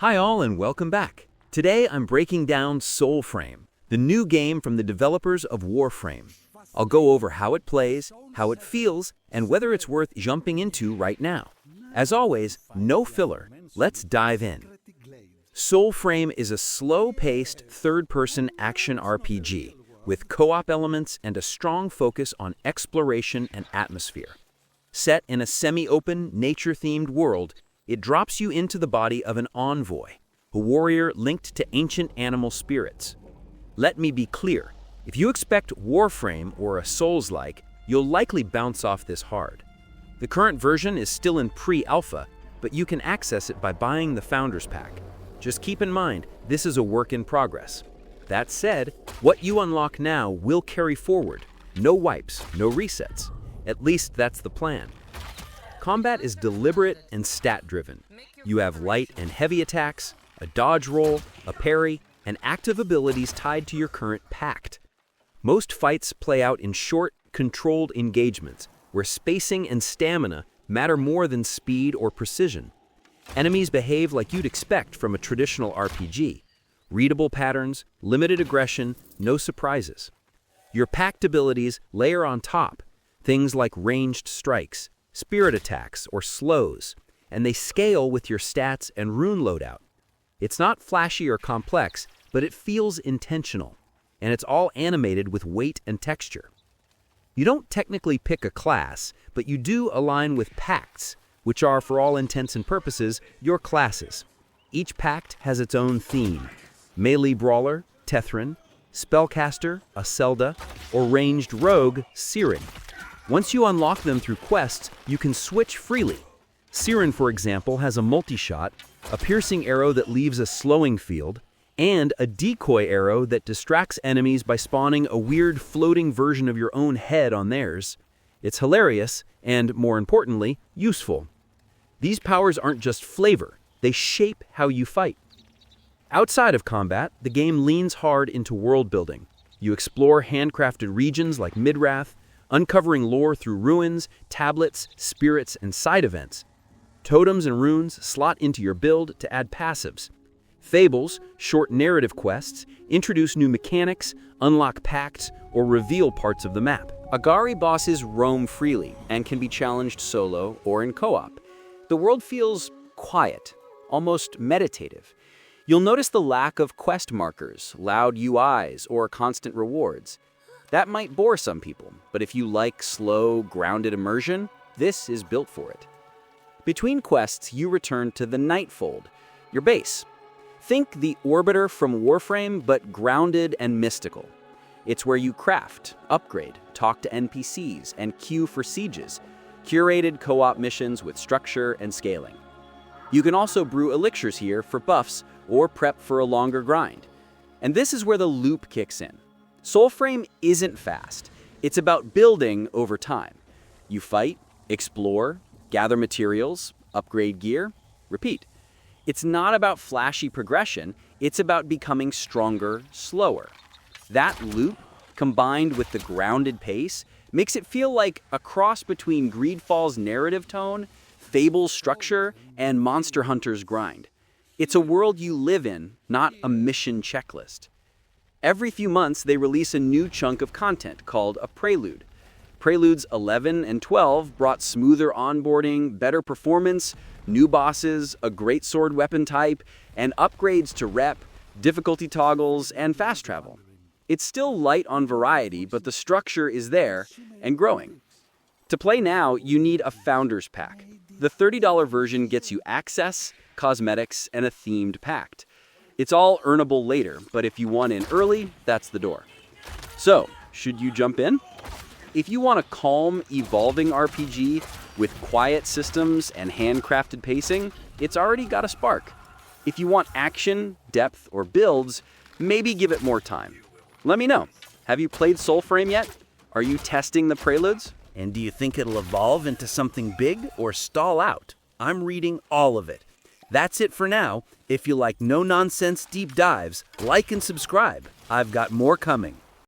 Hi all and welcome back. Today I'm breaking down Soulframe, the new game from the developers of Warframe. I'll go over how it plays, how it feels, and whether it's worth jumping into right now. As always, no filler. Let's dive in. Soulframe is a slow-paced, third-person action RPG with co-op elements and a strong focus on exploration and atmosphere. Set in a semi-open, nature-themed world, it drops you into the body of an Envoy, a warrior linked to ancient animal spirits. Let me be clear, if you expect Warframe or a Souls-like, you'll likely bounce off this hard. The current version is still in pre-alpha, but you can access it by buying the Founders Pack. Just keep in mind, this is a work in progress. That said, what you unlock now will carry forward. No wipes, no resets. At least that's the plan. Combat is deliberate and stat-driven. You have light and heavy attacks, a dodge roll, a parry, and active abilities tied to your current Pact. Most fights play out in short, controlled engagements, where spacing and stamina matter more than speed or precision. Enemies behave like you'd expect from a traditional RPG. Readable patterns, limited aggression, no surprises. Your Pact abilities layer on top, things like ranged strikes, spirit attacks, or slows, and they scale with your stats and rune loadout. It's not flashy or complex, but it feels intentional, and it's all animated with weight and texture. You don't technically pick a class, but you do align with Pacts, which are, for all intents and purposes, your classes. Each Pact has its own theme: melee brawler, Tethrin, spellcaster, Aselda, or ranged rogue, Siren. Once you unlock them through quests, you can switch freely. Siren, for example, has a multi-shot, a piercing arrow that leaves a slowing field, and a decoy arrow that distracts enemies by spawning a weird floating version of your own head on theirs. It's hilarious and, more importantly, useful. These powers aren't just flavor, they shape how you fight. Outside of combat, the game leans hard into world building. You explore handcrafted regions like Midrath, uncovering lore through ruins, tablets, spirits, and side events. Totems and runes slot into your build to add passives. Fables, short narrative quests, introduce new mechanics, unlock pacts, or reveal parts of the map. Agari bosses roam freely and can be challenged solo or in co-op. The world feels quiet, almost meditative. You'll notice the lack of quest markers, loud UIs, or constant rewards. That might bore some people, but if you like slow, grounded immersion, this is built for it. Between quests, you return to the Nightfold, your base. Think the Orbiter from Warframe, but grounded and mystical. It's where you craft, upgrade, talk to NPCs, and queue for sieges, curated co-op missions with structure and scaling. You can also brew elixirs here for buffs or prep for a longer grind. And this is where the loop kicks in. Soulframe isn't fast. It's about building over time. You fight, explore, gather materials, upgrade gear, repeat. It's not about flashy progression, it's about becoming stronger, slower. That loop, combined with the grounded pace, makes it feel like a cross between Greedfall's narrative tone, Fable's structure, and Monster Hunter's grind. It's a world you live in, not a mission checklist. Every few months, they release a new chunk of content called a Prelude. Preludes 11 and 12 brought smoother onboarding, better performance, new bosses, a great sword weapon type, and upgrades to rep, difficulty toggles, and fast travel. It's still light on variety, but the structure is there and growing. To play now, you need a Founders Pack. The $30 version gets you access, cosmetics, and a themed Pact. It's all earnable later, but if you want in early, that's the door. So, should you jump in? If you want a calm, evolving RPG with quiet systems and handcrafted pacing, it's already got a spark. If you want action, depth, or builds, maybe give it more time. Let me know. Have you played Soulframe yet? Are you testing the Preludes? And do you think it'll evolve into something big or stall out? I'm reading all of it. That's it for now. If you like no-nonsense deep dives, like and subscribe. I've got more coming.